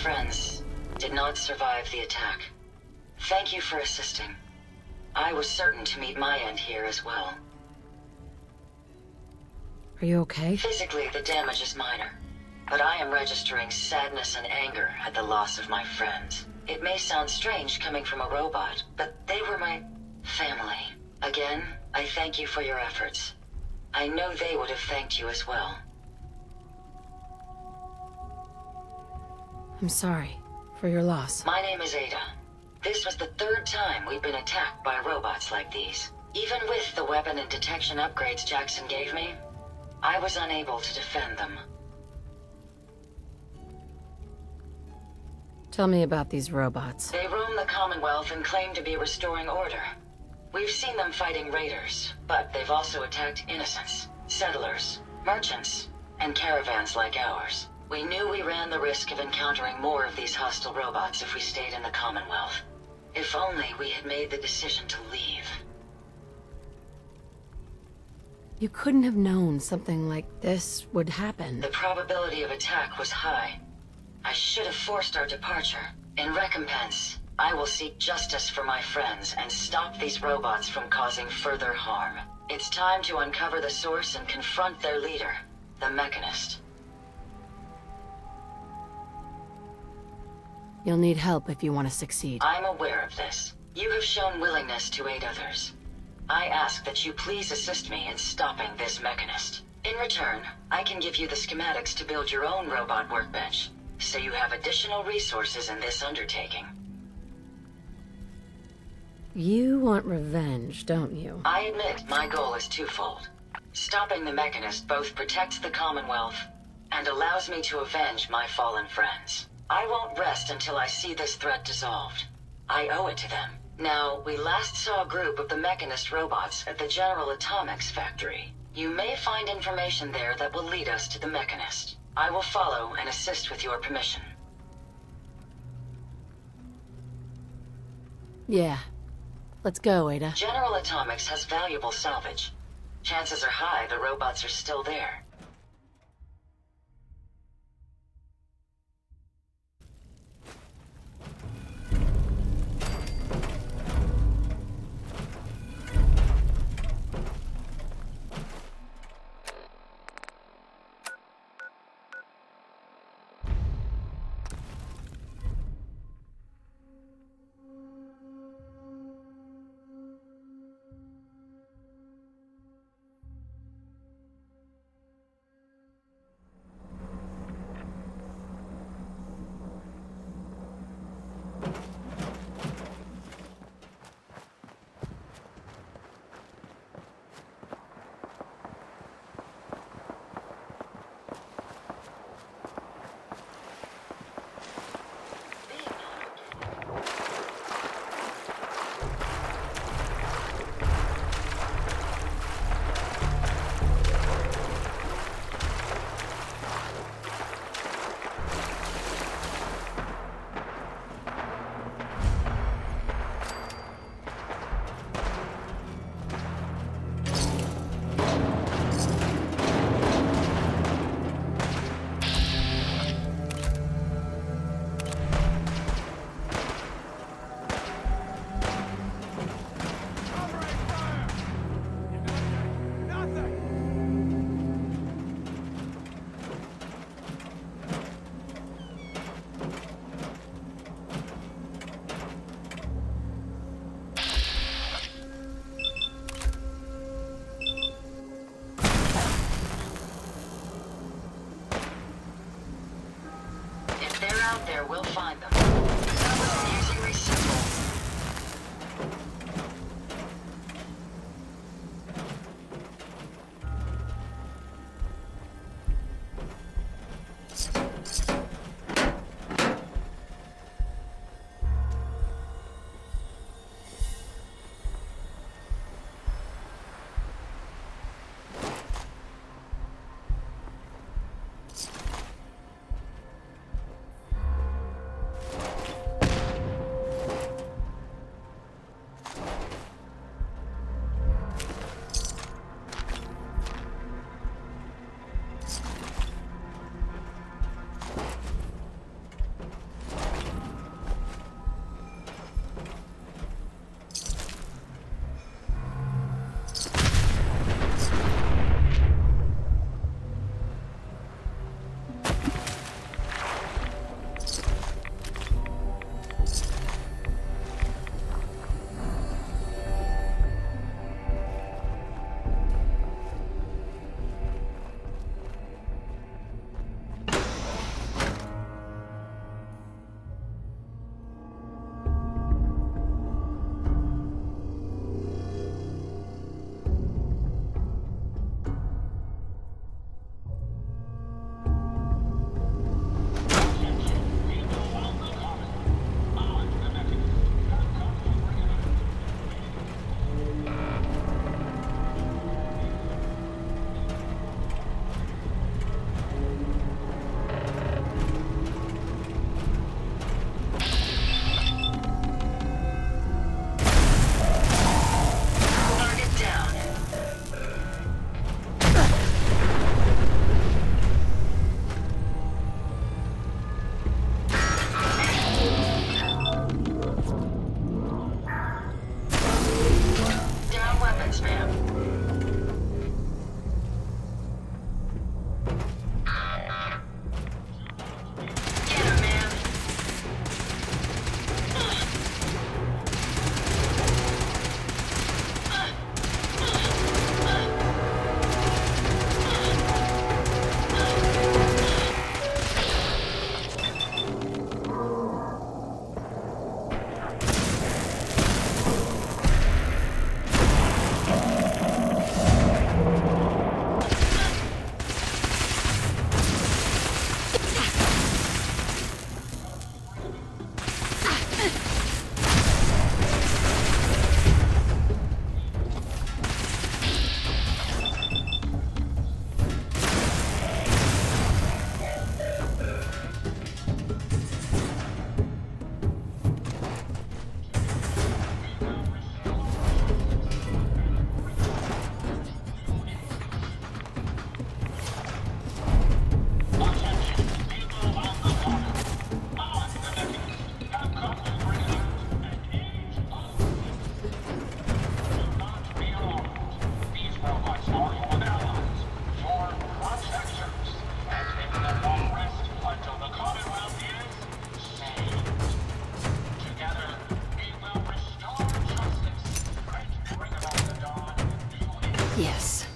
friends did not survive the attack. Thank you for assisting. I was certain to meet my end here as well. Are you okay? Physically, the damage is minor, but I am registering sadness and anger at the loss of my friends. It may sound strange coming from a robot, but they were my family. Again, I thank you for your efforts. I know they would have thanked you as well. I'm sorry for your loss. My name is Ada. This was the third time we've been attacked by robots like these. Even with the weapon and detection upgrades Jackson gave me, I was unable to defend them. Tell me about these robots. They roam the Commonwealth and claim to be restoring order. We've seen them fighting raiders, but they've also attacked innocents, settlers, merchants, and caravans like ours. We knew we ran the risk of encountering more of these hostile robots if we stayed in the Commonwealth. If only we had made the decision to leave. You couldn't have known something like this would happen. The probability of attack was high. I should have forced our departure. In recompense, I will seek justice for my friends and stop these robots from causing further harm. It's time to uncover the source and confront their leader, the Mechanist. You'll need help if you want to succeed. I'm aware of this. You have shown willingness to aid others. I ask that you please assist me in stopping this Mechanist. In return, I can give you the schematics to build your own robot workbench, so you have additional resources in this undertaking. You want revenge, don't you? I admit my goal is twofold. Stopping the Mechanist both protects the Commonwealth and allows me to avenge my fallen friends. I won't rest until I see this threat dissolved. I owe it to them. Now, we last saw a group of the Mechanist robots at the General Atomics factory. You may find information there that will lead us to the Mechanist. I will follow and assist with your permission. Yeah. Let's go, Ada. General Atomics has valuable salvage. Chances are high the robots are still there. Out there, we'll find them. That was amusingly simple. Yes.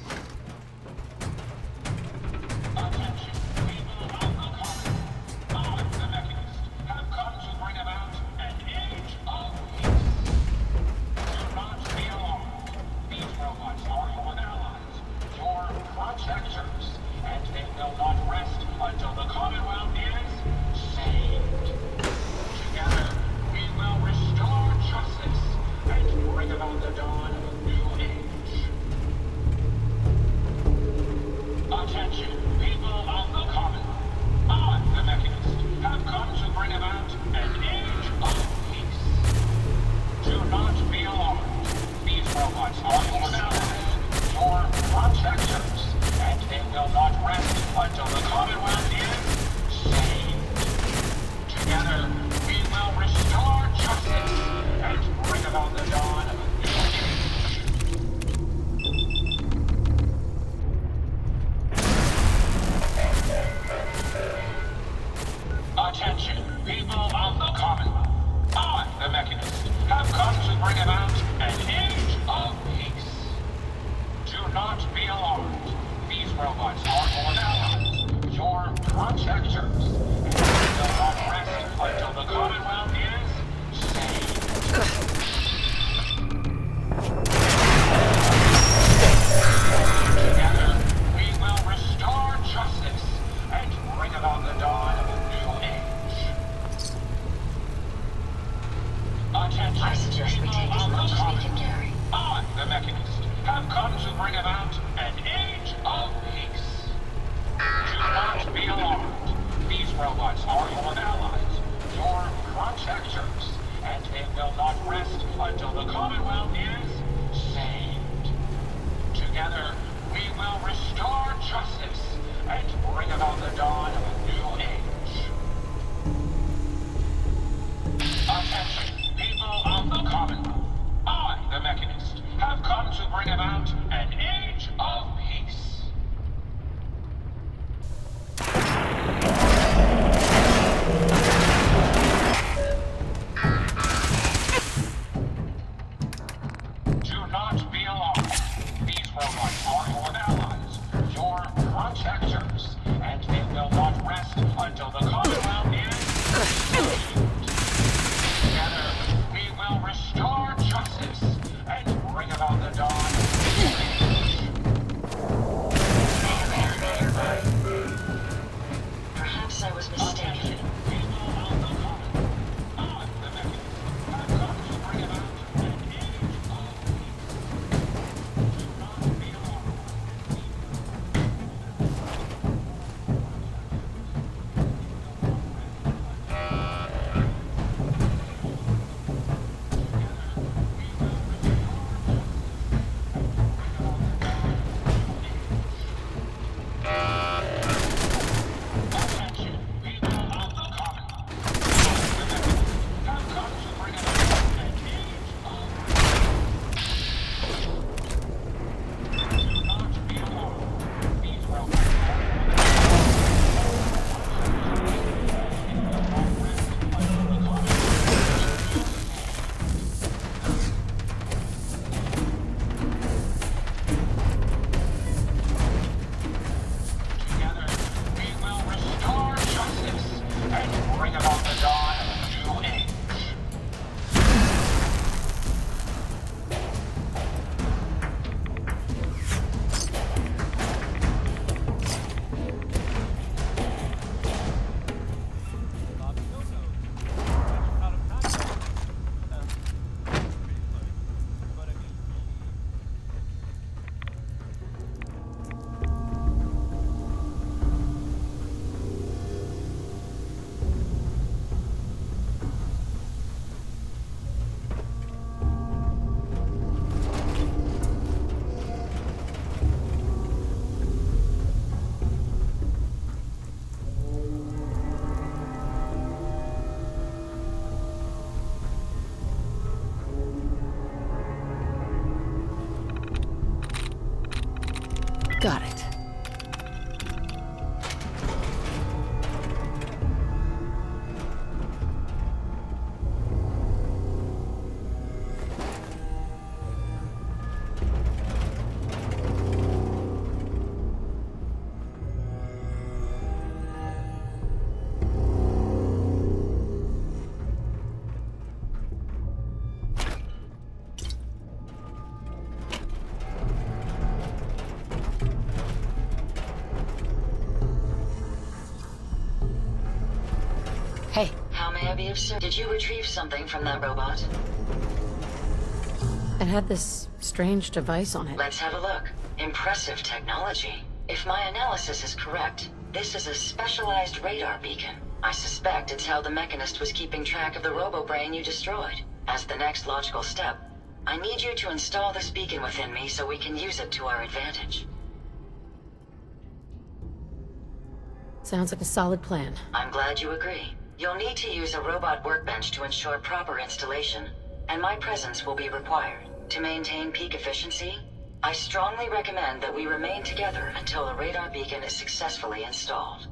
I suggest we take as much as we can carry. I, the Mechanist, have come to bring about an age of peace. Do not be alarmed. These robots are your allies, your protectors, and they will not rest until the Commonwealth is saved. Together, we will restore justice and bring about the dawn of a new age. Attention, people of the Commonwealth. I, the Mechanist, have come to bring about an age of peace. Do not be alarmed. These robots are your allies, your protectors, and they will not rest until the Commonwealth is saved. Together, we will restore justice and bring about the dawn of a new age. Perhaps I was mistaken. Got it. How may I be of service? Did you retrieve something from that robot? It had this strange device on it. Let's have a look. Impressive technology. If my analysis is correct, this is a specialized radar beacon. I suspect it's how the Mechanist was keeping track of the robo-brain you destroyed. As the next logical step, I need you to install this beacon within me so we can use it to our advantage. Sounds like a solid plan. I'm glad you agree. You'll need to use a robot workbench to ensure proper installation, and my presence will be required. To maintain peak efficiency, I strongly recommend that we remain together until the radar beacon is successfully installed.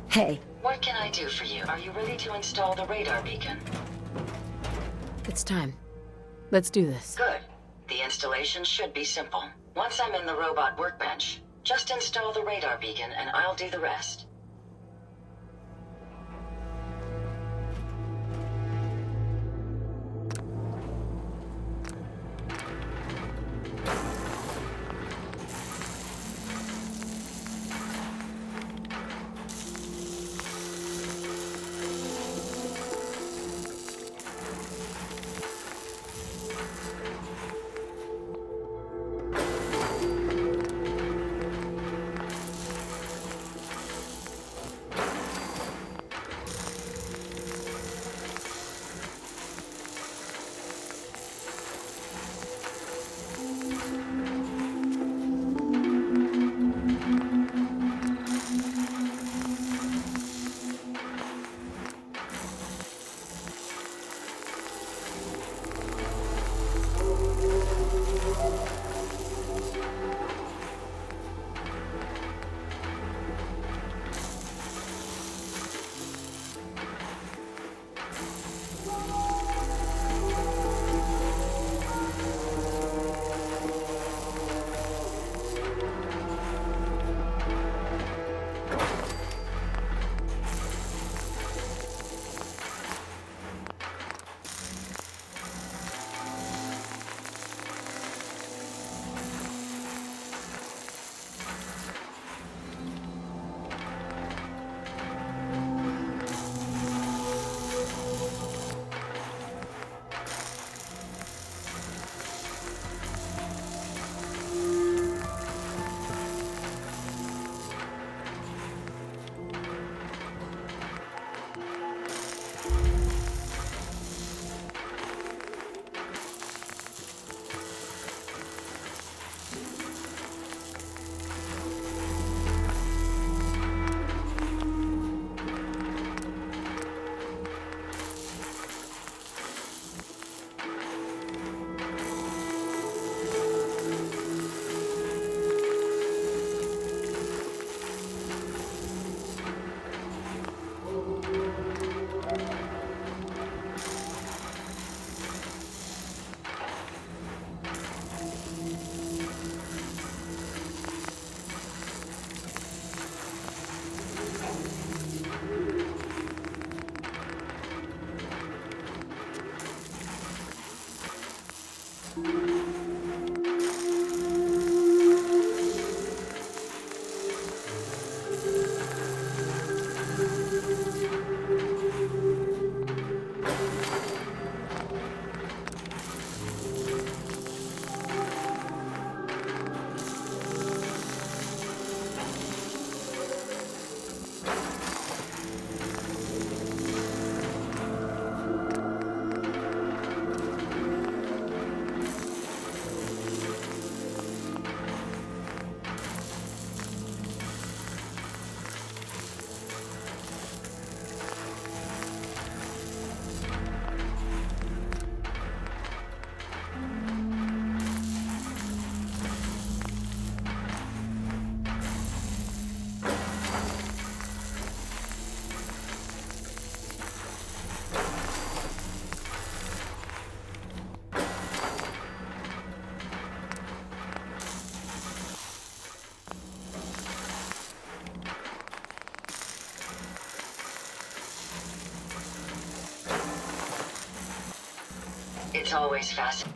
Hey, What can I do for you? Are you ready to install the radar beacon? it's time. Let's do this. Good. The installation should be simple. Once I'm in the robot workbench, just install the radar beacon and I'll do the rest. It's always fascinating.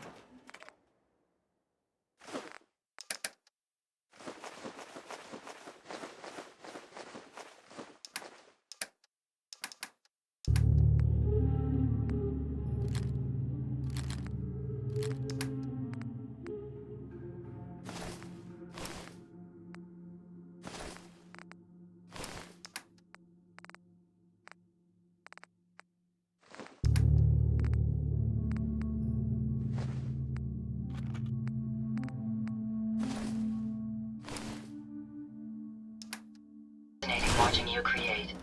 Watching you create.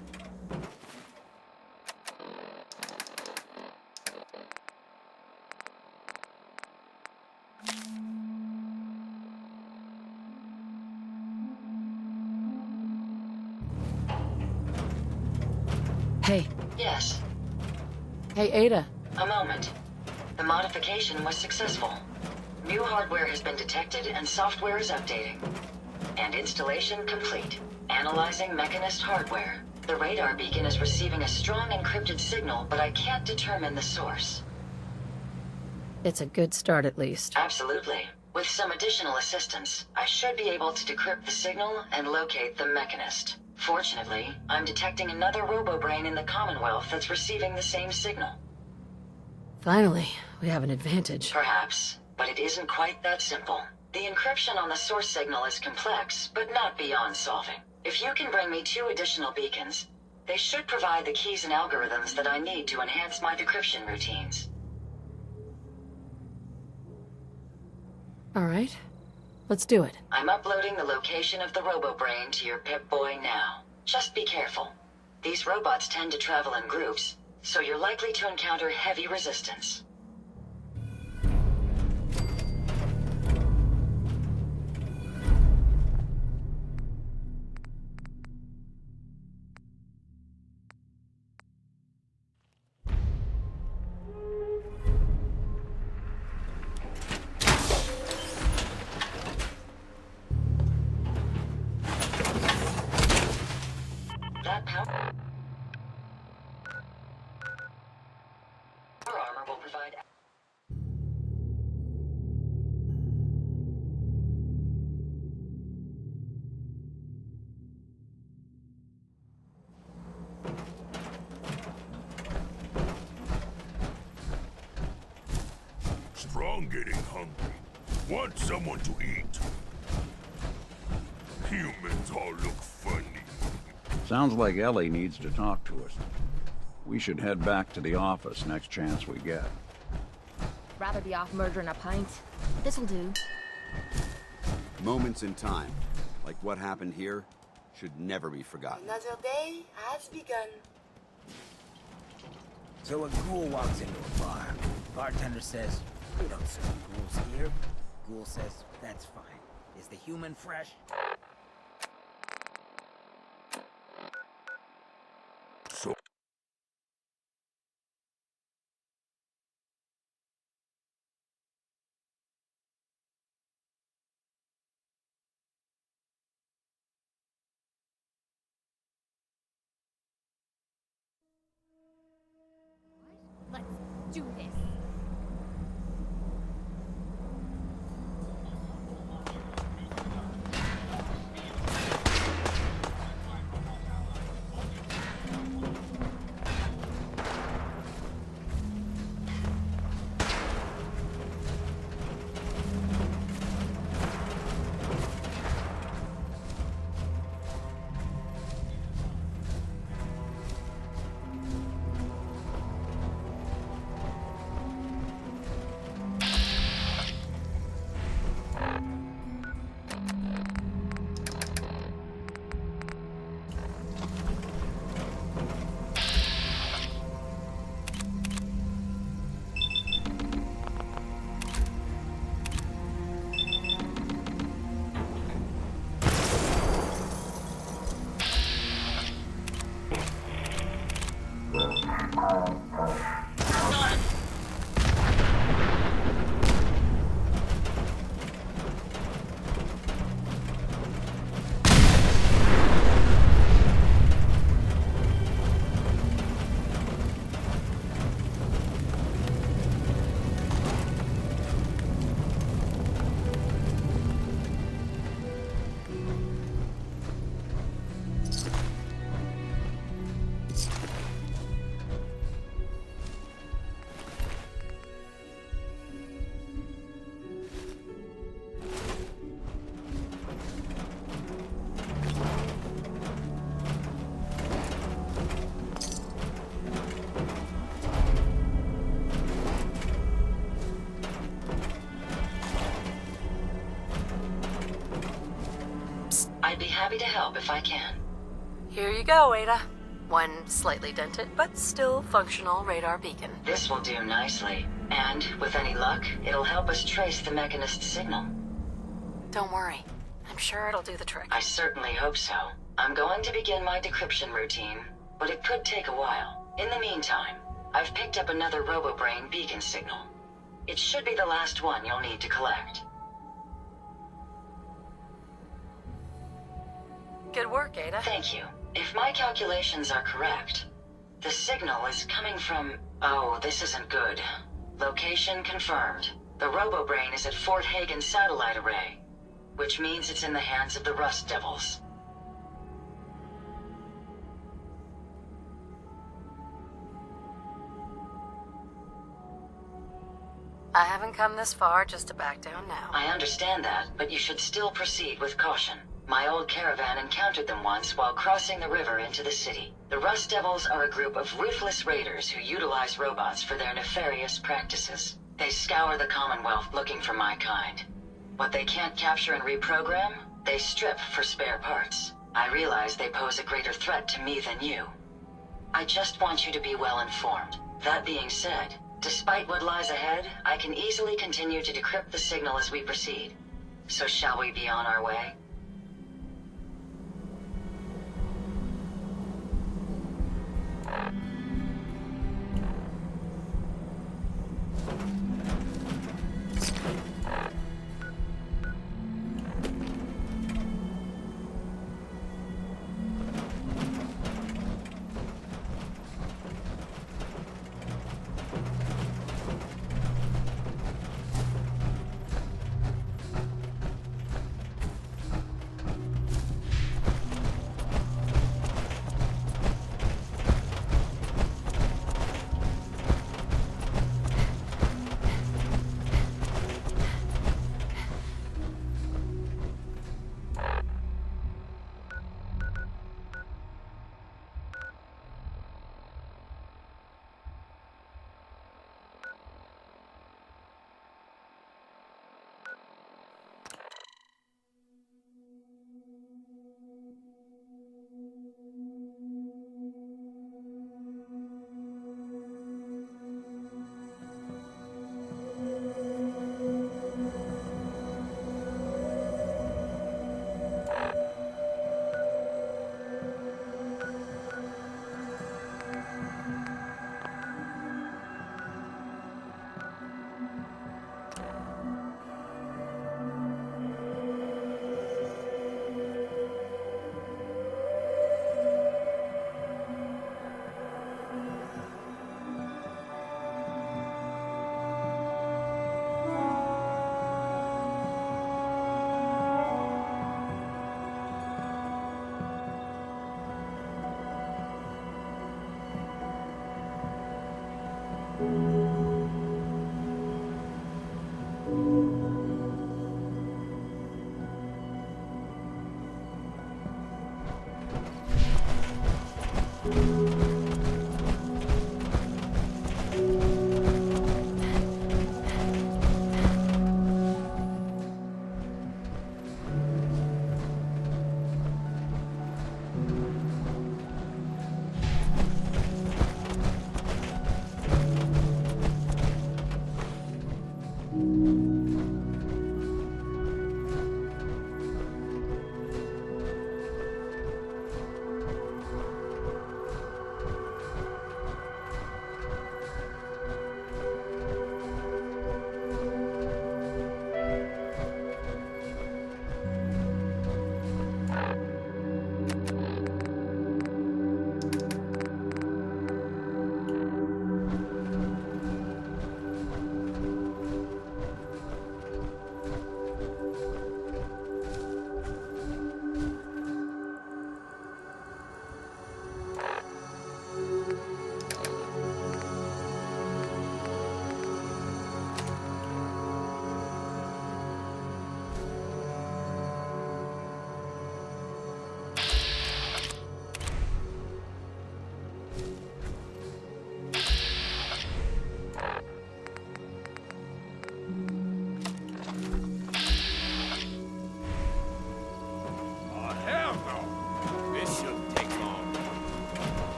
Hey. Yes. Hey, Ada. A moment. The modification was successful. New hardware has been detected and software is updating. And installation complete. Analyzing Mechanist hardware. The radar beacon is receiving a strong encrypted signal, but I can't determine the source. It's a good start, at least. Absolutely. With some additional assistance, I should be able to decrypt the signal and locate the Mechanist. Fortunately, I'm detecting another robo-brain in the Commonwealth that's receiving the same signal. Finally, we have an advantage. Perhaps, but it isn't quite that simple. The encryption on the source signal is complex, but not beyond solving. If you can bring me 2 additional beacons, they should provide the keys and algorithms that I need to enhance my decryption routines. All right. Let's do it. I'm uploading the location of the robo-brain to your Pip-Boy now. Just be careful. These robots tend to travel in groups, so you're likely to encounter heavy resistance. That power armor will provide... Strong getting hungry. Want someone to eat. Humans all look funny. Sounds like Ellie needs to talk to us. We should head back to the office next chance we get. Rather be off murdering a pint. This'll do. Moments in time, like what happened here, should never be forgotten. Another day has begun. So a ghoul walks into a bar. Bartender says, "We don't serve ghouls here." Ghoul says, "That's fine. Is the human fresh?" So Let's do this. I'd be happy to help if I can. Here you go, Ada. One slightly dented, but still functional radar beacon. This will do nicely. And, with any luck, it'll help us trace the Mechanist's signal. Don't worry. I'm sure it'll do the trick. I certainly hope so. I'm going to begin my decryption routine, but it could take a while. In the meantime, I've picked up another RoboBrain beacon signal. It should be the last one you'll need to collect. Good work, Ada. Thank you. If my calculations are correct, the signal is coming from... Oh, this isn't good. Location confirmed. The RoboBrain is at Fort Hagen Satellite Array, which means it's in the hands of the Rust Devils. I haven't come this far just to back down now. I understand that, but you should still proceed with caution. My old caravan encountered them once while crossing the river into the city. The Rust Devils are a group of ruthless raiders who utilize robots for their nefarious practices. They scour the Commonwealth looking for my kind. What they can't capture and reprogram, they strip for spare parts. I realize they pose a greater threat to me than you. I just want you to be well informed. That being said, despite what lies ahead, I can easily continue to decrypt the signal as we proceed. So shall we be on our way?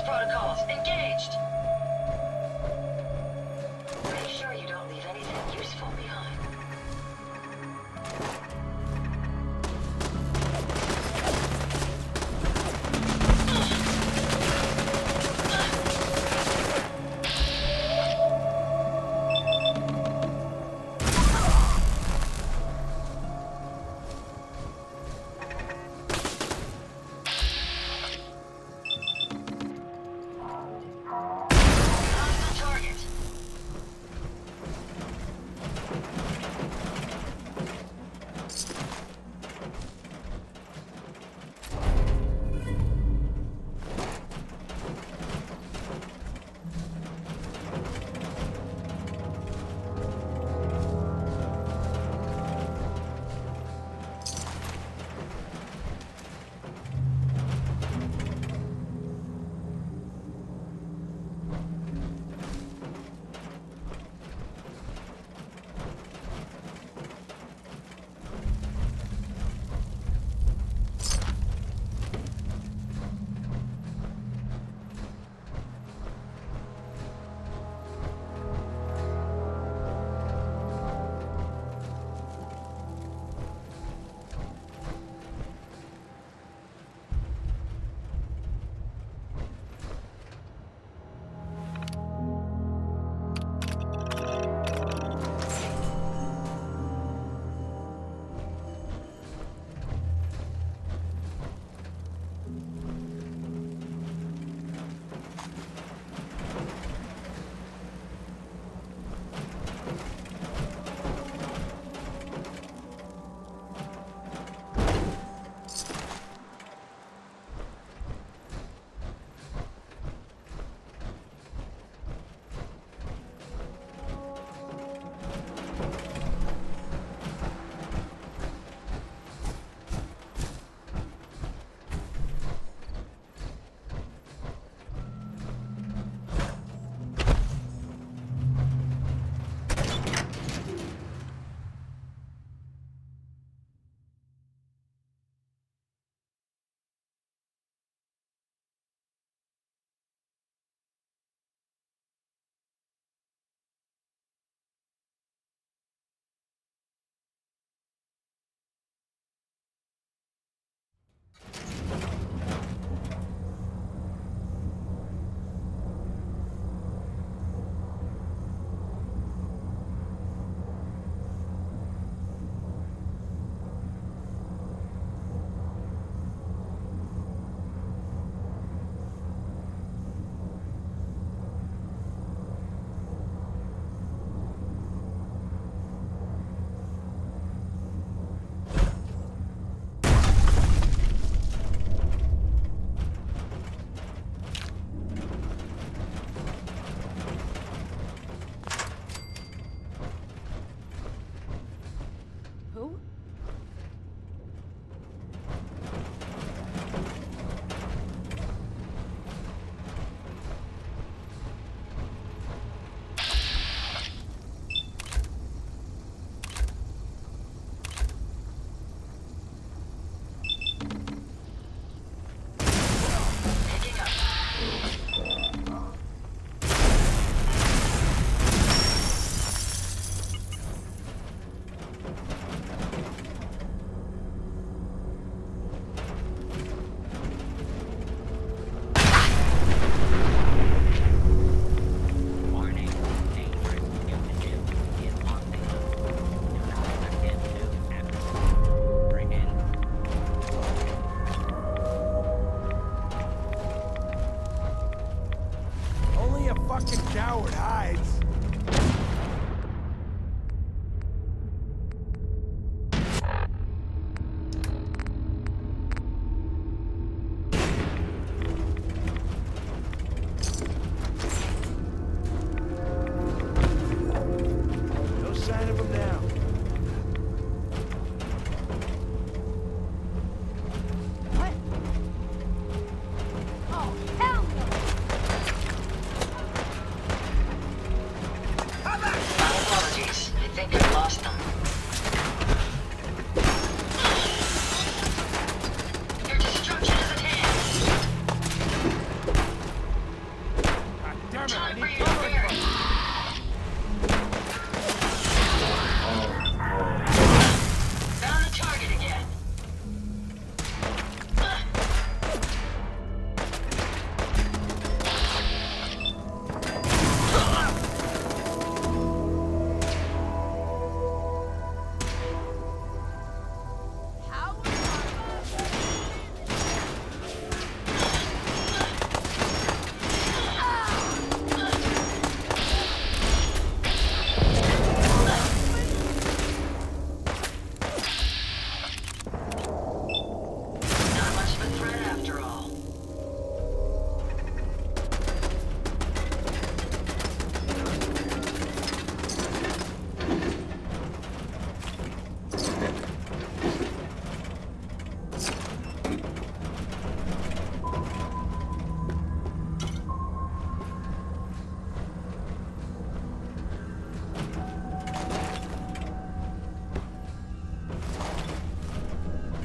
protocols engaged. Make sure you don't leave anything useful behind.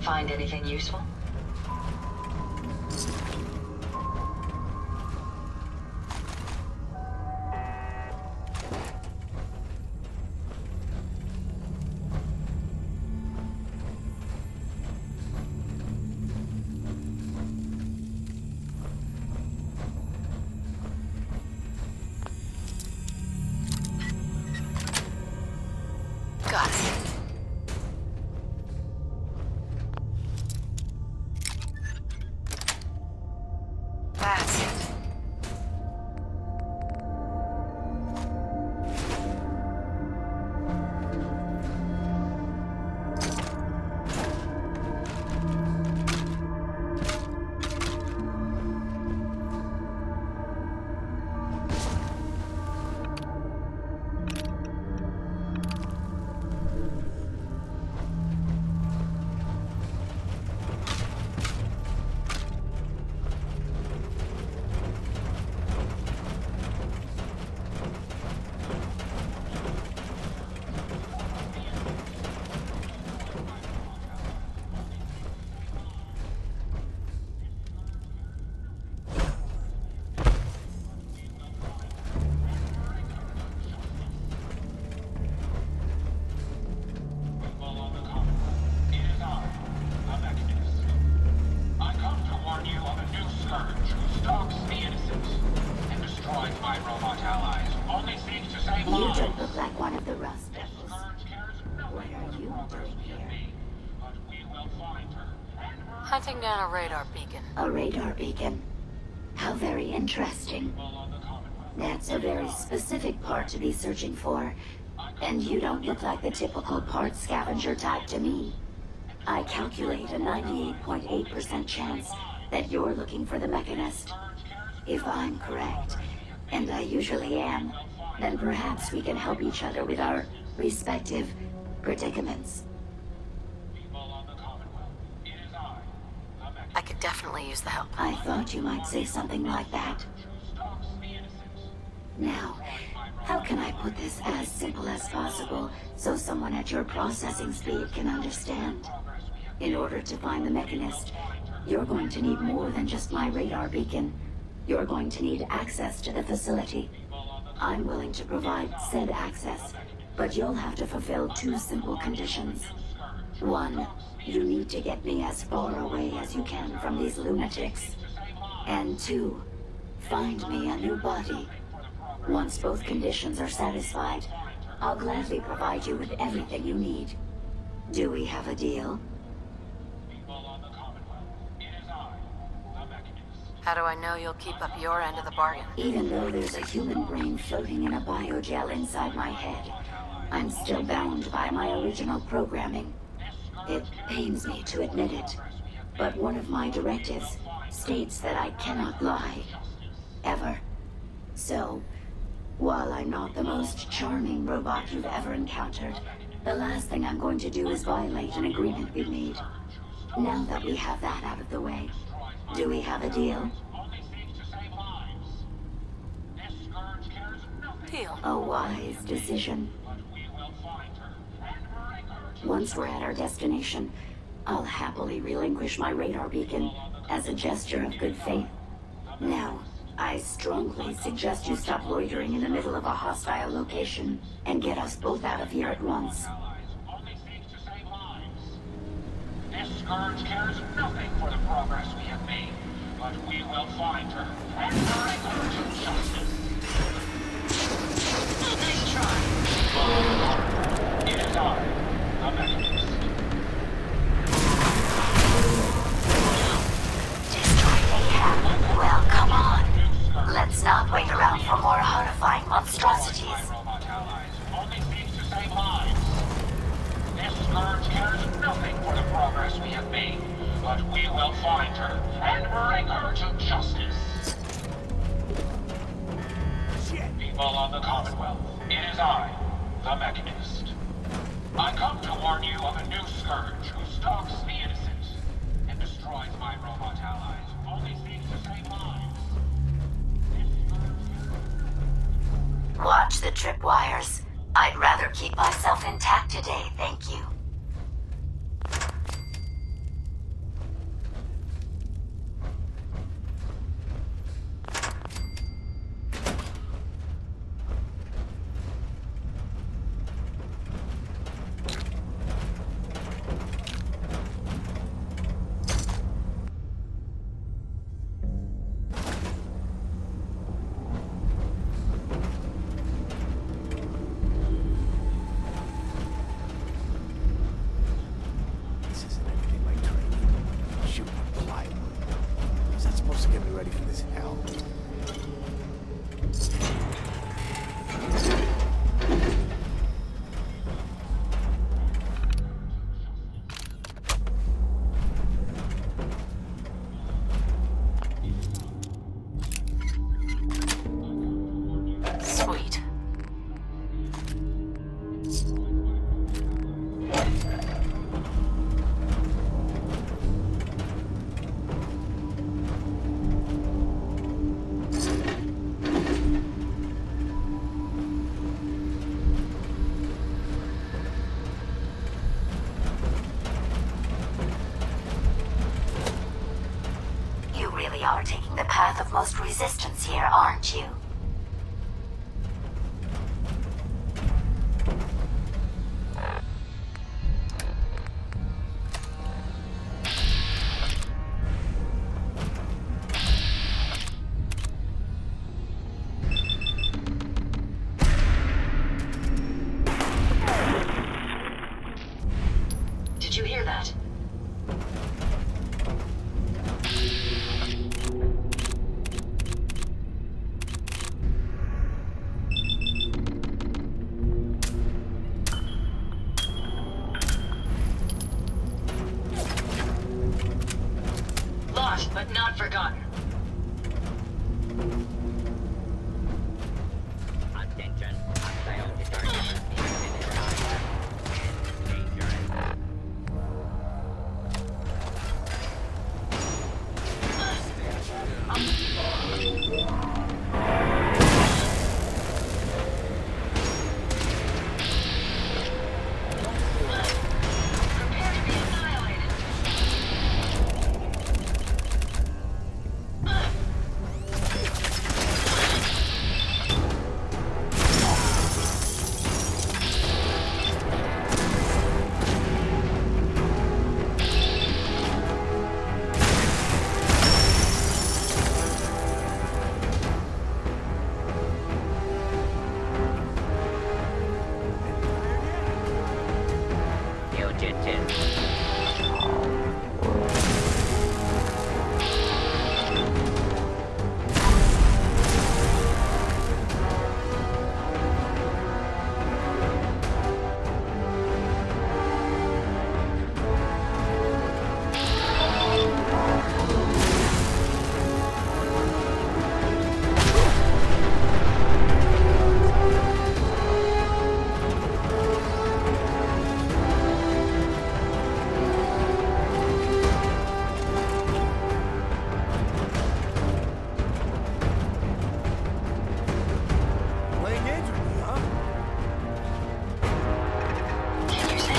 Find anything useful? Got it. That's it. You don't look like one of the Rust devils. What are you doing here? Hunting down a radar beacon. A radar beacon? How very interesting. That's a very specific part to be searching for. And you don't look like the typical part scavenger type to me. I calculate a 98.8% chance that you're looking for the Mechanist. If I'm correct, and I usually am, then perhaps we can help each other with our respective predicaments. I could definitely use the help. I thought you might say something like that. Now, how can I put this as simple as possible so someone at your processing speed can understand? In order to find the Mechanist, you're going to need more than just my radar beacon. You're going to need access to the facility. I'm willing to provide said access, but you'll have to fulfill two simple conditions. One, you need to get me as far away as you can from these lunatics. And two, find me a new body. Once both conditions are satisfied, I'll gladly provide you with everything you need. Do we have a deal? How do I know you'll keep up your end of the bargain? Even though there's a human brain floating in a biogel inside my head, I'm still bound by my original programming. It pains me to admit it, but one of my directives states that I cannot lie. Ever. So, while I'm not the most charming robot you've ever encountered, the last thing I'm going to do is violate an agreement we made. Now that we have that out of the way, do we have a deal? Deal. A wise decision. Once we're at our destination, I'll happily relinquish my radar beacon as a gesture of good faith. Now, I strongly suggest you stop loitering in the middle of a hostile location and get us both out of here at once. This scourge cares nothing for the progress we have made, but we will find her and bring her to justice. Nice try. It is I, the Mechanist. Destroy mayhem. Well, come on. Let's not wait around for more horrifying monstrosities. My robot allies only seeks to save lives. This scourge cares nothing for the progress we have made, but we will find her and bring her to justice. People of the Commonwealth, it is I, the Mechanist. I come to warn you of a new scourge who stalks the innocent and destroys my robot allies, only seeks to save lives. Watch the tripwires. I'd rather keep myself intact today, thank you. really are taking the path of most resistance here, aren't you? Did you hear that? Lost, but not forgotten. Attention. Failed detergent. Dangerous. Prepare to be annihilated. Playing games with me, huh? Can you say?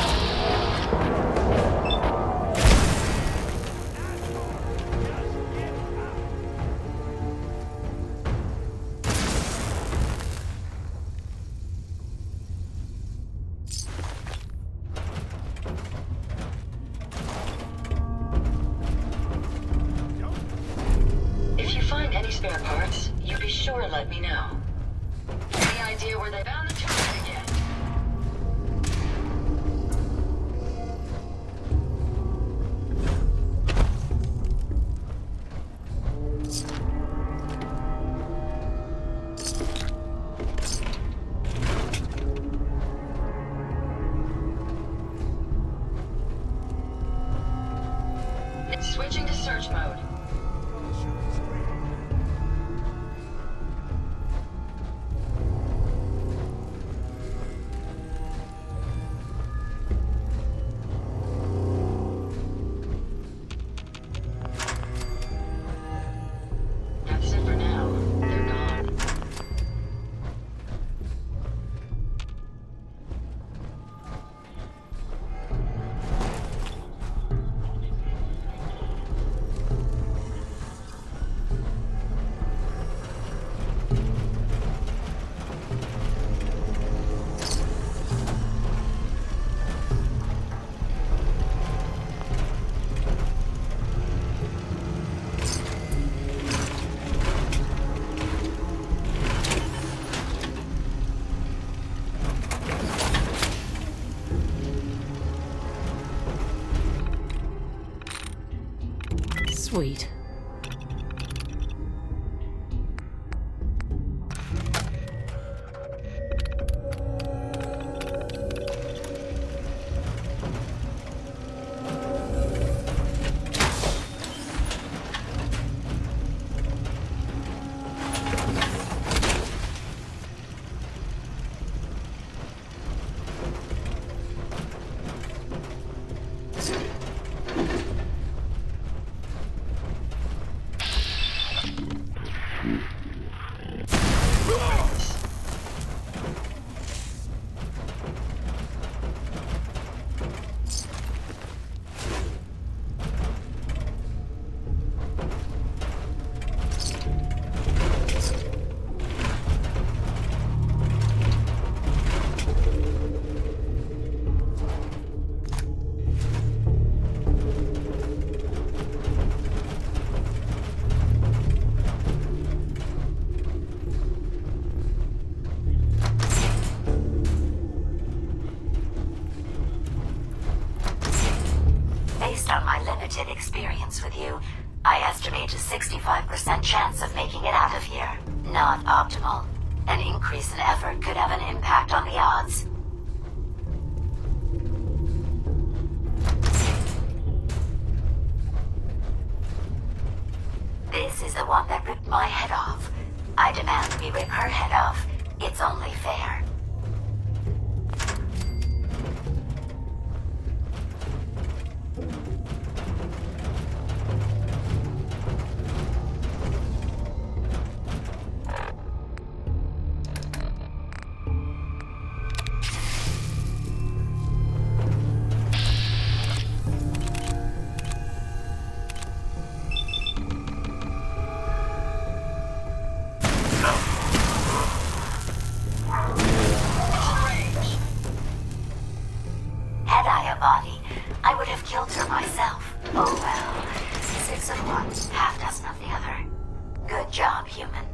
If you find any spare parts, you be sure to let me know. Any idea where they found the target again? Switching to search mode. That's it for now. They're gone. Sweet. experience with you, I estimate a 65% chance of making it out of here. Not optimal. An increase in effort could have an impact on the odds. This is the one that ripped my head off. I demand we rip her head off. It's only fair. Had I a body, I would have killed her myself. Oh well. 6 of one, half dozen of the other. Good job, human.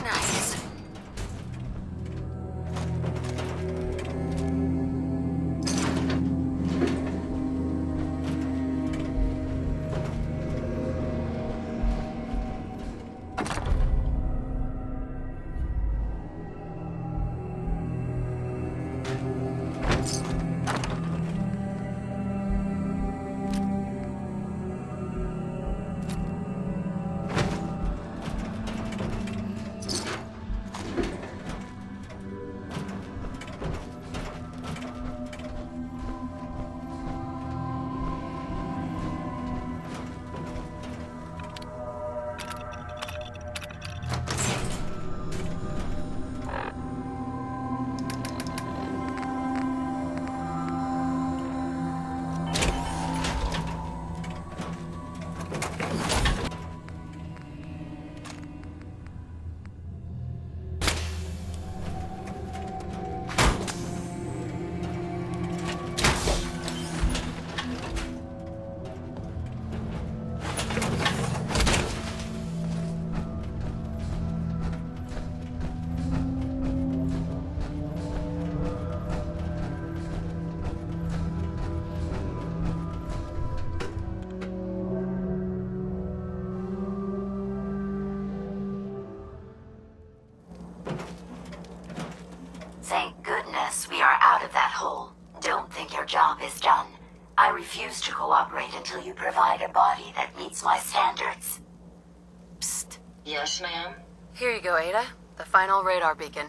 Nice. Thank goodness we are out of that hole. Don't think your job is done. I refuse to cooperate until you provide a body that meets my standards. Psst. Yes, ma'am? Here you go, Ada. The final radar beacon.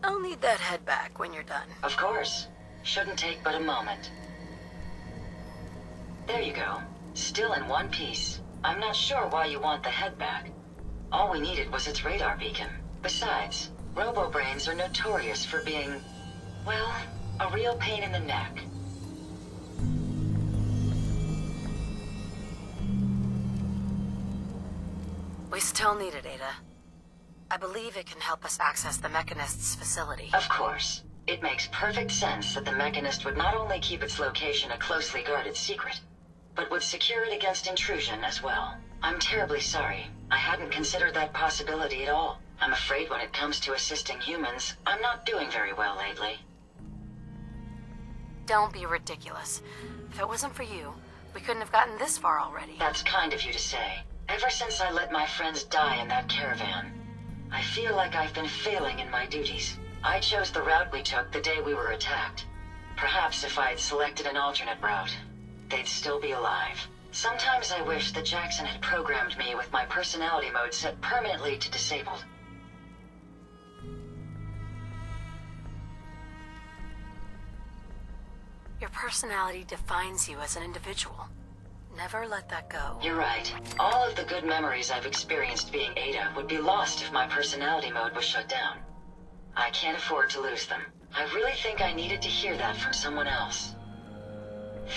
I'll need that head back when you're done. Of course. Shouldn't take but a moment. There you go. Still in one piece. I'm not sure why you want the head back. All we needed was its radar beacon. Besides, robo-brains are notorious for being, well, a real pain in the neck. We still need it, Ada. I believe it can help us access the Mechanist's facility. Of course. It makes perfect sense that the Mechanist would not only keep its location a closely guarded secret, but would secure it against intrusion as well. I'm terribly sorry. I hadn't considered that possibility at all. I'm afraid when it comes to assisting humans, I'm not doing very well lately. Don't be ridiculous. If it wasn't for you, we couldn't have gotten this far already. That's kind of you to say. Ever since I let my friends die in that caravan, I feel like I've been failing in my duties. I chose the route we took the day we were attacked. Perhaps if I had selected an alternate route, they'd still be alive. Sometimes I wish that Jackson had programmed me with my personality mode set permanently to disabled. personality defines you as an individual. Never let that go. You're right. All of the good memories I've experienced being Ada would be lost if my personality mode was shut down. I can't afford to lose them. I really think I needed to hear that from someone else.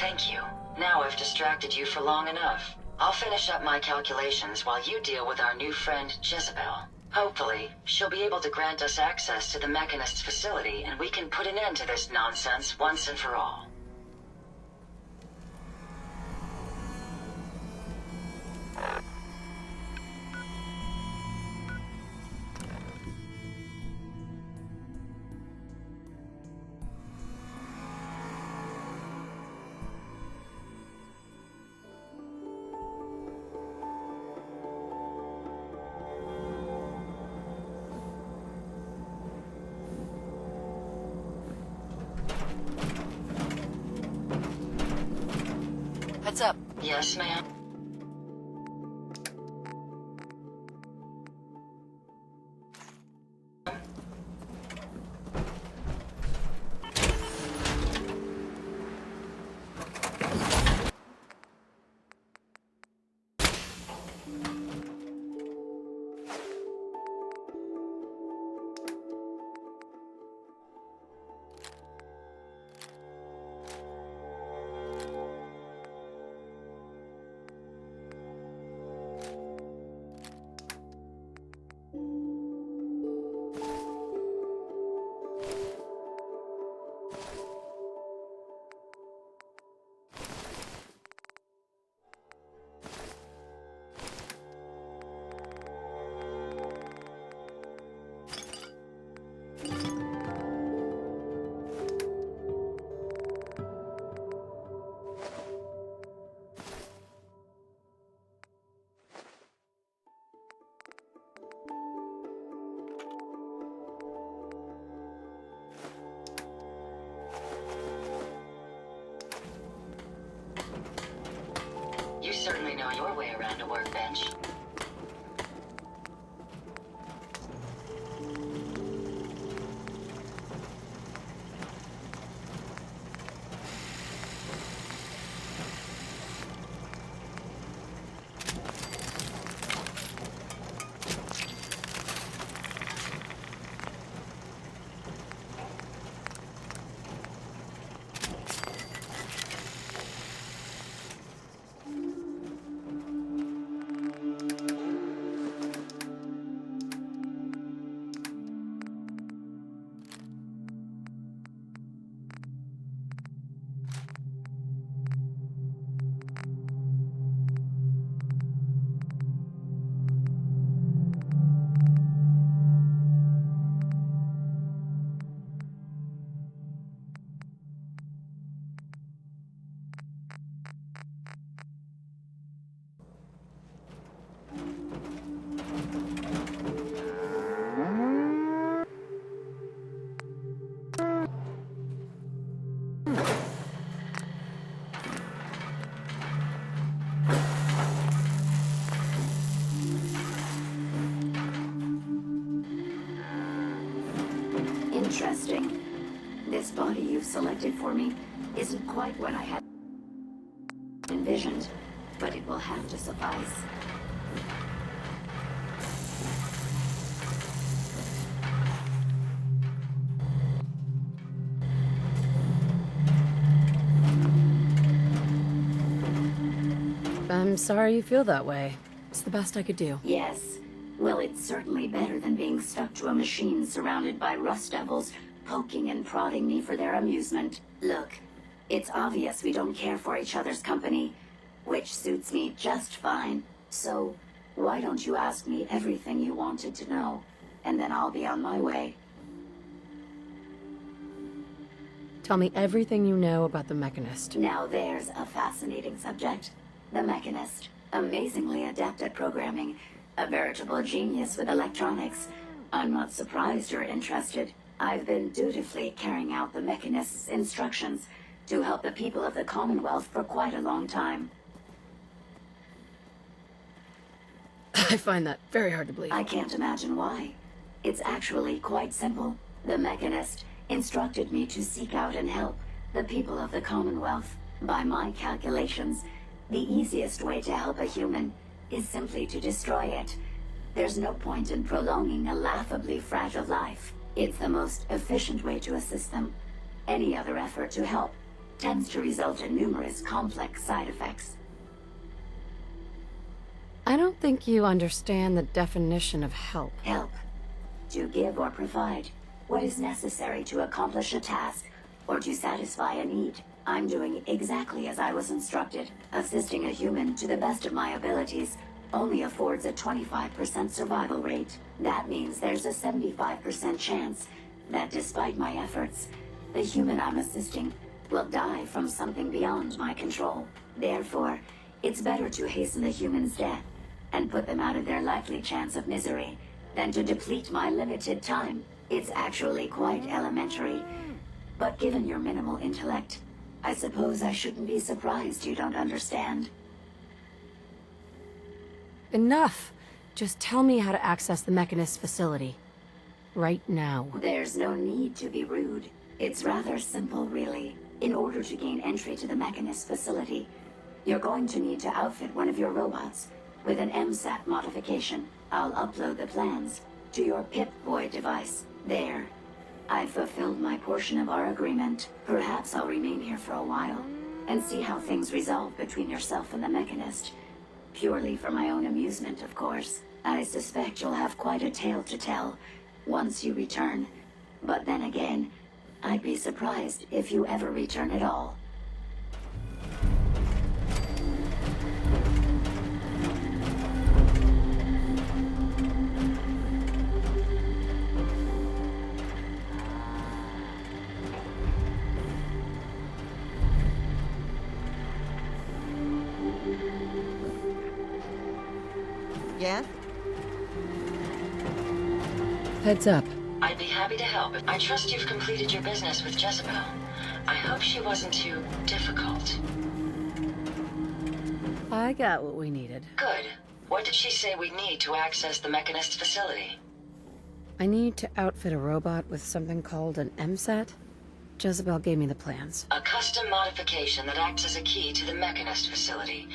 Thank you. Now I've distracted you for long enough. I'll finish up my calculations while you deal with our new friend, Jezebel. Hopefully, she'll be able to grant us access to the Mechanist's facility and we can put an end to this nonsense once and for all. Heads up. Yes, ma'am? You certainly know your way around a workbench. Interesting. This body you've selected for me isn't quite what I had envisioned, but it will have to suffice. I'm sorry you feel that way. It's the best I could do. Yes. Well, it's certainly better than being stuck to a machine surrounded by rust devils, poking and prodding me for their amusement. Look, it's obvious we don't care for each other's company, which suits me just fine. So, why don't you ask me everything you wanted to know, and then I'll be on my way. Tell me everything you know about the Mechanist. Now there's a fascinating subject. The Mechanist. Amazingly adept at programming. A veritable genius with electronics. I'm not surprised you're interested. I've been dutifully carrying out the Mechanist's instructions to help the people of the Commonwealth for quite a long time. I find that very hard to believe. I can't imagine why. It's actually quite simple. The Mechanist instructed me to seek out and help The people of the Commonwealth. By my calculations, the easiest way to help a human is simply to destroy it. There's no point in prolonging a laughably fragile life. It's the most efficient way to assist them. Any other effort to help tends to result in numerous complex side effects. I don't think you understand the definition of help. Help. To give or provide what is necessary to accomplish a task or to satisfy a need. I'm doing exactly as I was instructed. Assisting a human to the best of my abilities only affords a 25% survival rate. That means there's a 75% chance that despite my efforts, the human I'm assisting will die from something beyond my control. Therefore, it's better to hasten the human's death and put them out of their likely chance of misery than to deplete my limited time. It's actually quite elementary. But given your minimal intellect, I suppose I shouldn't be surprised you don't understand. Enough! Just tell me how to access the Mechanist facility. Right now. There's no need to be rude. It's rather simple, really. In order to gain entry to the Mechanist facility, you're going to need to outfit one of your robots with an MSAT modification. I'll upload the plans to your Pip-Boy device. There. I've fulfilled my portion of our agreement. Perhaps I'll remain here for a while and see how things resolve between yourself and the Mechanist. Purely for my own amusement, of course. I suspect you'll have quite a tale to tell once you return. But then again, I'd be surprised if you ever return at all. Yeah? Heads up. I'd be happy to help. I trust you've completed your business with Jezebel. I hope she wasn't too difficult. I got what we needed. Good. What did she say we need to access the Mechanist facility? I need to outfit a robot with something called an MSAT. Jezebel gave me the plans. A custom modification that acts as a key to the Mechanist facility.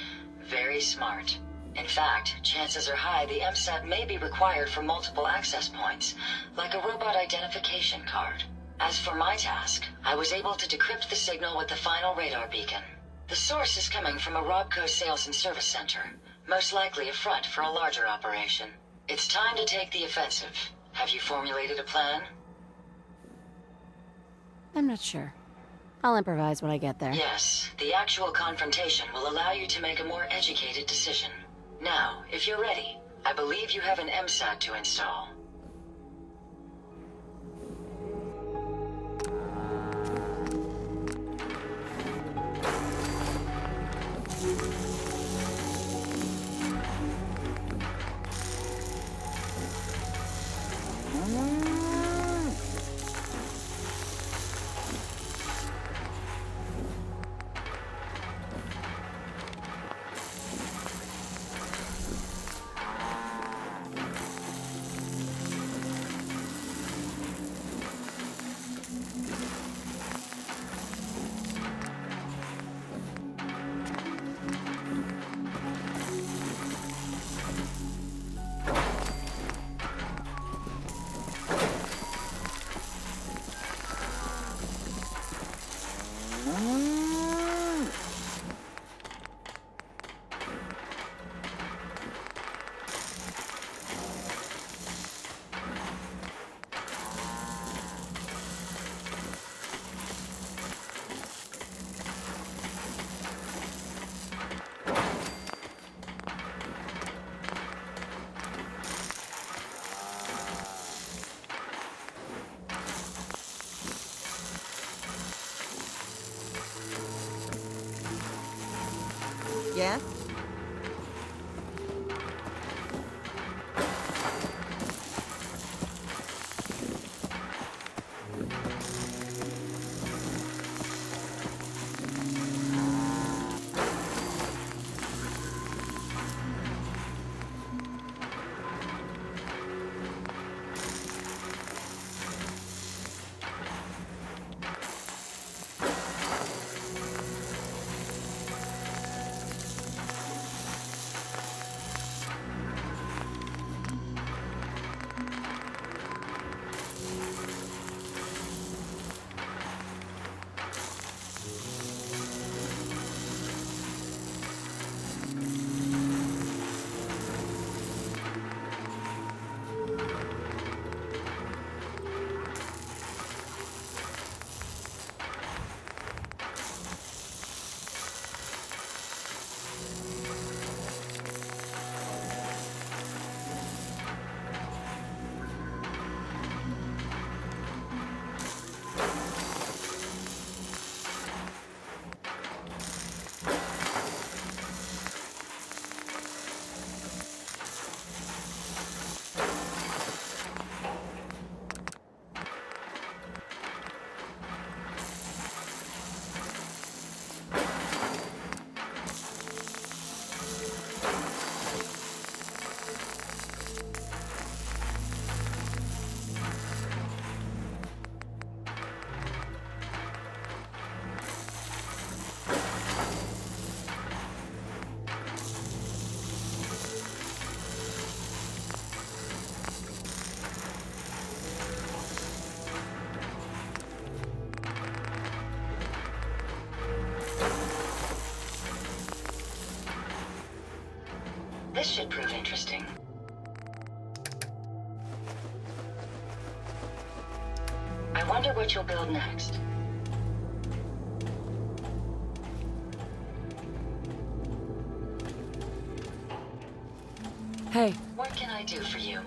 Very smart. In fact, chances are high the MSAT may be required for multiple access points, like a robot identification card. As for my task, I was able to decrypt the signal with the final radar beacon. The source is coming from a Robco sales and service center, most likely a front for a larger operation. It's time to take the offensive. Have you formulated a plan? I'm not sure. I'll improvise when I get there. Yes, the actual confrontation will allow you to make a more educated decision. Now, if you're ready, I believe you have an MSAT to install. Yeah? I wonder what you'll build next. Hey, What can I do for you?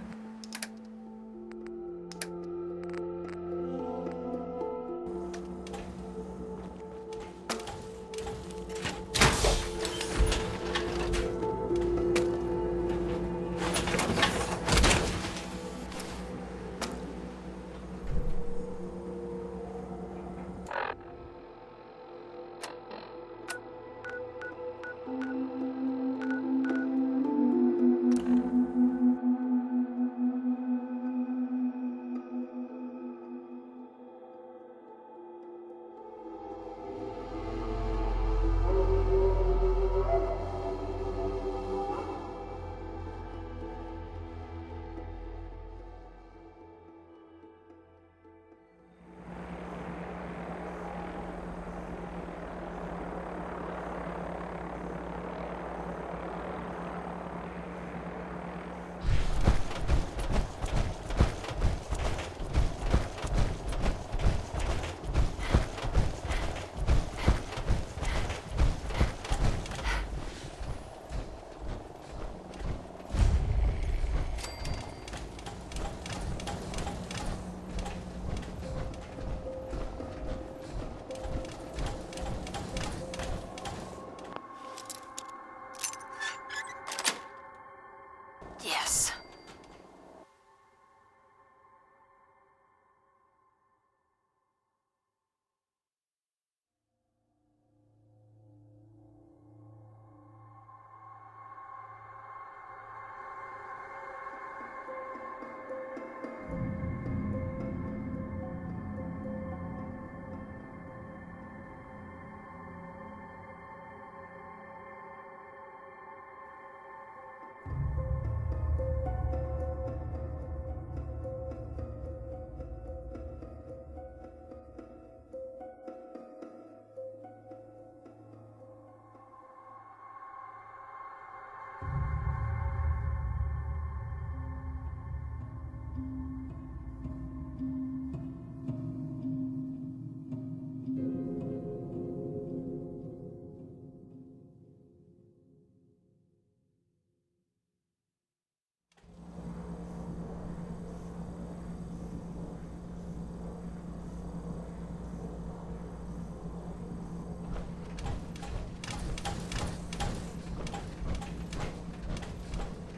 yes.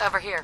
Over here.